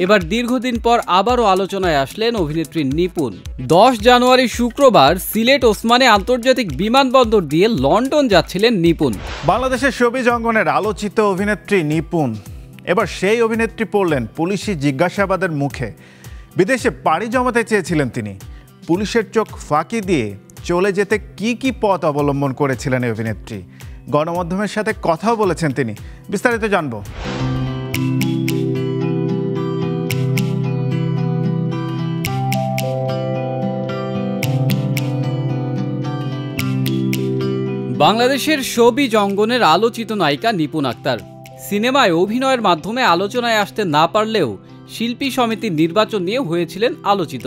এবার দীর্ঘদিন পর আবারও আলোচনায় আসলেন অভিনেত্রী নিপুণ। 10 জানুয়ারি শুক্রবার সিলেট ওসমানী আন্তর্জাতিক বিমানবন্দর দিয়ে লন্ডন যাচ্ছিলেন নিপুণ। বাংলাদেশের শোবিজ অঙ্গনের আলোচিত অভিনেত্রী নিপুণ এবার সেই অভিনেত্রী পড়লেন পুলিশি জিজ্ঞাসাবাদের মুখে। বিদেশে পাড়ি জমাতে চেয়েছিলেন তিনি। পুলিশের চোখ ফাঁকি দিয়ে চলে যেতে কি পথ অবলম্বন করেছিলেন এই অভিনেত্রী। গণমাধ্যমের সাথে কথাও বলেছেন তিনি। বিস্তারিত জানব। বাংলাদেশের শোবিজ অঙ্গনের আলোচিত নায়িকা নিপুণ আক্তার সিনেমায় অভিনয়ের মাধ্যমে আলোচনায় আসতে না পারলেও শিল্পী সমিতির নির্বাচন নিয়ে হয়েছিলেন আলোচিত।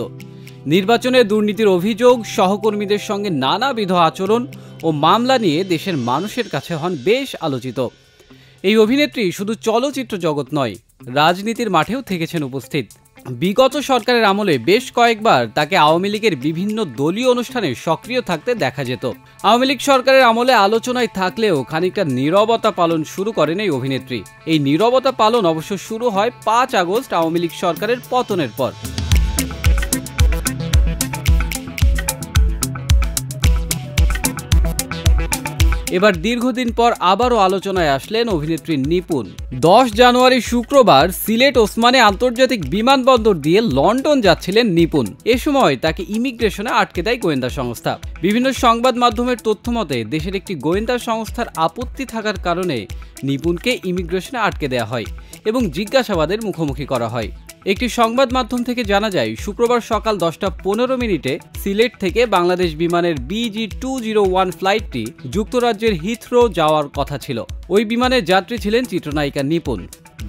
নির্বাচনে দুর্নীতির অভিযোগ, সহকর্মীদের সঙ্গে নানাবিধ আচরণ ও মামলা নিয়ে দেশের মানুষের কাছে হন বেশ আলোচিত। এই অভিনেত্রী শুধু চলচ্চিত্র জগৎ নয়, রাজনীতির মাঠেও থেকেছেন উপস্থিত। বিগত সরকারের আমলে বেশ কয়েকবার তাকে আওয়ামী লীগের বিভিন্ন দলীয় অনুষ্ঠানে সক্রিয় থাকতে দেখা যেত। আওয়ামী লীগ সরকারের আমলে আলোচনায় থাকলেও খানিকটা নীরবতা পালন শুরু করেন এই অভিনেত্রী। এই নীরবতা পালন অবশ্য শুরু হয় 5 আগস্ট আওয়ামী লীগ সরকারের পতনের পর। এবার দীর্ঘদিন পর আবারও আলোচনায় আসলেন অভিনেত্রী নিপুণ। 10 জানুয়ারি শুক্রবার সিলেট ওসমানী আন্তর্জাতিক বিমানবন্দর দিয়ে লন্ডন যাচ্ছিলেন নিপুণ। এ সময় তাকে ইমিগ্রেশনে আটকে দেয় গোয়েন্দা সংস্থা। বিভিন্ন সংবাদ মাধ্যমের তথ্য মতে দেশের একটি গোয়েন্দা সংস্থার আপত্তি থাকার কারণে নিপুণকে ইমিগ্রেশনে আটকে দেওয়া হয় এবং জিজ্ঞাসাবাদের মুখোমুখি করা হয়। একটি সংবাদ মাধ্যম থেকে জানা যায়, শুক্রবার সকাল 10:15 সিলেট থেকে বাংলাদেশ বিমানের BG201 ফ্লাইটটি যুক্তরাজ্যের হিথ্রো যাওয়ার কথা ছিল। ওই বিমানের যাত্রী ছিলেন চিত্রনায়িকা নিপুণ।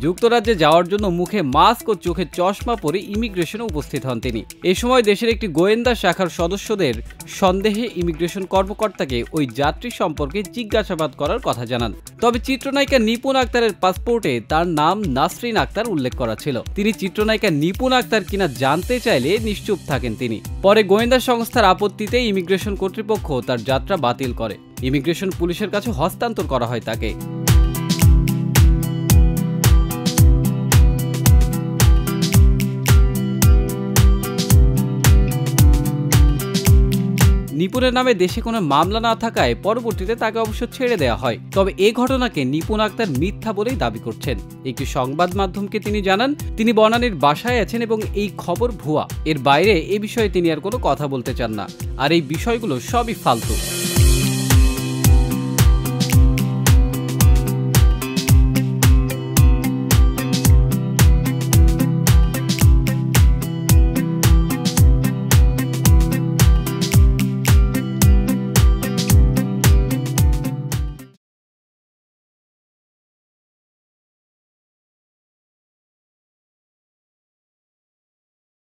যুক্তরাজ্যে যাওয়ার জন্য মুখে মাস্ক ও চোখে চশমা পরে ইমিগ্রেশনে উপস্থিত হন তিনি। এ সময় দেশের একটি গোয়েন্দা শাখার সদস্যদের সন্দেহে ইমিগ্রেশন কর্মকর্তাকে ওই যাত্রী সম্পর্কে জিজ্ঞাসাবাদ করার কথা জানান। তবে চিত্রনায়িকা নিপুণ আক্তারের পাসপোর্টে তার নাম নাসরিন আক্তার উল্লেখ করা ছিল। তিনি চিত্রনায়িকা নিপুণ আক্তার কিনা জানতে চাইলে নিশ্চুপ থাকেন তিনি। পরে গোয়েন্দা সংস্থার আপত্তিতে ইমিগ্রেশন কর্তৃপক্ষ তার যাত্রা বাতিল করে। ইমিগ্রেশন পুলিশের কাছে হস্তান্তর করা হয় তাকে। নিপুণের নামে দেশে কোনো মামলা না থাকায় পরবর্তীতে তাকে অবশ্য ছেড়ে দেওয়া হয়। তবে এ ঘটনাকে নিপুণ আক্তার মিথ্যা বলেই দাবি করছেন। একটি সংবাদ মাধ্যমকে তিনি জানান, তিনি বনানীর বাসায় আছেন এবং এই খবর ভুয়া। এর বাইরে এ বিষয়ে তিনি আর কোনো কথা বলতে চান না। আর এই বিষয়গুলো সবই ফালতু।